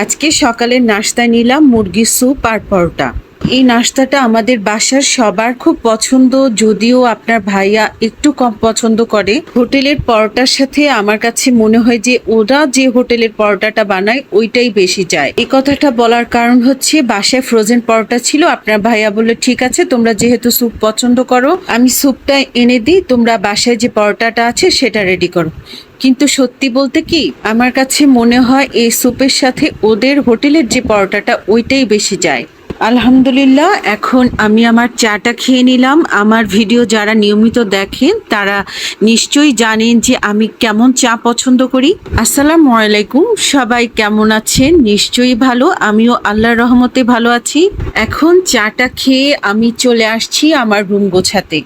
আজকে সকালের নাস্তায় নিলাম মুরগির স্যুপ আর পরোটা। এই নাস্তাটা আমাদের বাসার সবার খুব পছন্দ, যদিও আপনার ভাইয়া একটু কম পছন্দ করে। হোটেলের পরোটার সাথে আমার কাছে মনে হয় যে ওরা যে হোটেলের পরোটাটা বানায় ওইটাই বেশি যায়। এই কথাটা বলার কারণ হচ্ছে বাসায় ফ্রোজেন পরোটা ছিল, আপনার ভাইয়া বললো ঠিক আছে তোমরা যেহেতু স্যুপ পছন্দ করো আমি স্যুপটা এনে দিই, তোমরা বাসায় যে পরোটাটা আছে সেটা রেডি করো। কিন্তু সত্যি বলতে কি আমার কাছে মনে হয় এই স্যুপের সাথে ওদের হোটেলের যে পরোটাটা ওইটাই বেশি যায়। আলহামদুলিল্লাহ, এখন আমি আমার চাটা খেয়ে নিলাম। আমার ভিডিও যারা নিয়মিত দেখেন তারা নিশ্চয়ই জানেন যে আমি কেমন চা পছন্দ করি। আসসালামু আলাইকুম, সবাই কেমন আছেন? নিশ্চয়ই ভালো, আমিও আল্লাহর রহমতে ভালো আছি। এখন চাটা খেয়ে আমি চলে আসছি আমার রুম গোছাতে।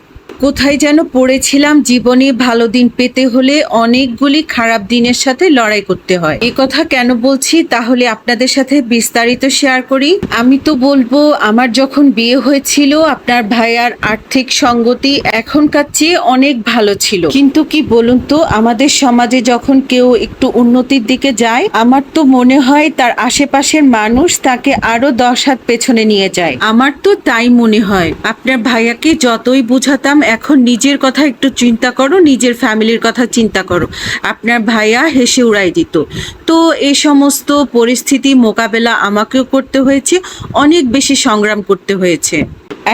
কোথায় যেন পড়েছিলাম, জীবনে ভালো দিন পেতে হলে অনেকগুলি খারাপ দিনের সাথে লড়াই করতে হয়। এই কথা কেন বলছি তাহলে আপনাদের সাথে বিস্তারিত শেয়ার করি। আমি তো বলবো আমার যখন বিয়ে হয়েছিল আপনার ভাইয়ার আর্থিক সঙ্গতি এখনকার চেয়ে অনেক ভালো ছিল, কিন্তু কি বলুন তো আমাদের সমাজে যখন কেউ একটু উন্নতির দিকে যায় আমার তো মনে হয় তার আশেপাশের মানুষ তাকে আরো 10 হাত পেছনে নিয়ে যায়। আমার তো তাই মনে হয়। আপনার ভাইয়াকে যতই বুঝাতাম এখন নিজের কথা একটু চিন্তা করো, নিজের ফ্যামিলির কথা চিন্তা করো, আপনার ভাইয়া হেসে উড়াই দিত। তো এই সমস্ত পরিস্থিতি মোকাবেলা আমাকেও করতে হয়েছে, অনেক বেশি সংগ্রাম করতে হয়েছে।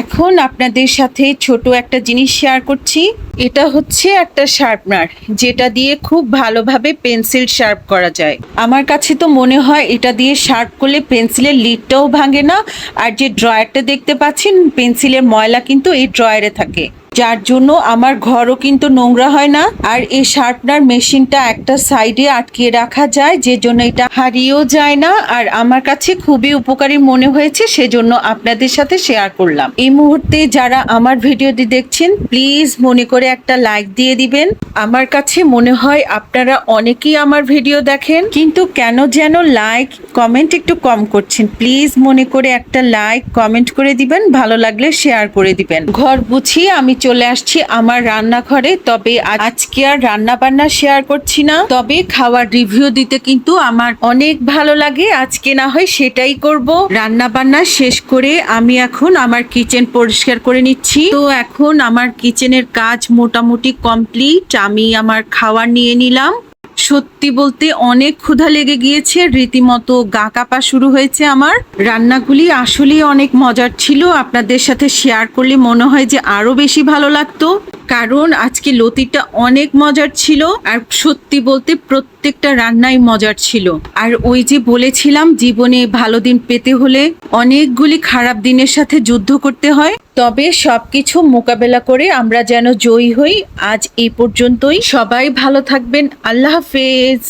এখন আপনাদের সাথে ছোট একটা জিনিস শেয়ার করছি। এটা হচ্ছে একটা শার্পনার, যেটা দিয়ে খুব ভালোভাবে পেন্সিল শার্প করা যায়। আমার কাছে তো মনে হয় এটা দিয়ে শার্প করলে পেন্সিলের লিডটাও ভাঙে না, আর যে ড্রয়ারটা দেখতে পাচ্ছেন পেন্সিলের ময়লা কিন্তু এই ড্রয়ারে থাকে, যার জন্য আমার ঘরও কিন্তু নোংরা হয় না। আর এই শার্পনার মেশিনটা একটা সাইডে আটকিয়ে রাখা যায়, যে জন্য এটা হারিয়েও যায় না। আর আমার কাছে খুবই উপকারী মনে হয়েছে, সেজন্য আপনাদের সাথে শেয়ার করলাম। এই মুহূর্তে যারা আমার ভিডিওটি দেখছেন প্লিজ মনে করে একটা লাইক দিয়ে দিবেন। আমার কাছে মনে হয় আপনারা অনেকেই আমার ভিডিও দেখেন, কিন্তু কেন যেন লাইক কমেন্ট একটু কম করছেন। প্লিজ মনে করে একটা লাইক কমেন্ট করে দিবেন, ভালো লাগলে শেয়ার করে দিবেন। ঘর গুছিয়ে আমি চলে আসছি আমার রান্নাঘরে। তবে আজকে আর রান্না বান্না শেয়ার করছি না, তবে খাওয়ার রিভিউ দিতে কিন্তু আমার অনেক ভালো লাগে। আজকে না হয় সেটাই করব। রান্না বান্না শেষ করে আমি এখন আমার কিচেন পরিষ্কার করে নিচ্ছি। তো এখন আমার কিচেনের কাজ মোটামুটি কমপ্লিট। আমি আমার খাবার নিয়ে নিলাম। সত্যি বলতে অনেক ক্ষুধা লেগে গিয়েছে, রীতিমতো গা কাঁপা শুরু হয়েছে আমার। রান্নাগুলি আসলেই অনেক মজার ছিল, আপনাদের সাথে শেয়ার করলে মনে হয় যে আরো বেশি ভালো লাগতো, কারণ আজকে লতিটা অনেক মজার ছিল। আর সত্যি বলতে প্রত্যেকটা রান্নাই মজার ছিল। আর ওই যে বলেছিলাম জীবনে ভালো দিন পেতে হলে অনেকগুলি খারাপ দিনের সাথে যুদ্ধ করতে হয়, তবে সবকিছু মোকাবেলা করে আমরা যেন জয়ী হই। আজ এই পর্যন্তই, সবাই ভালো থাকবেন, আল্লাহ হাফেজ।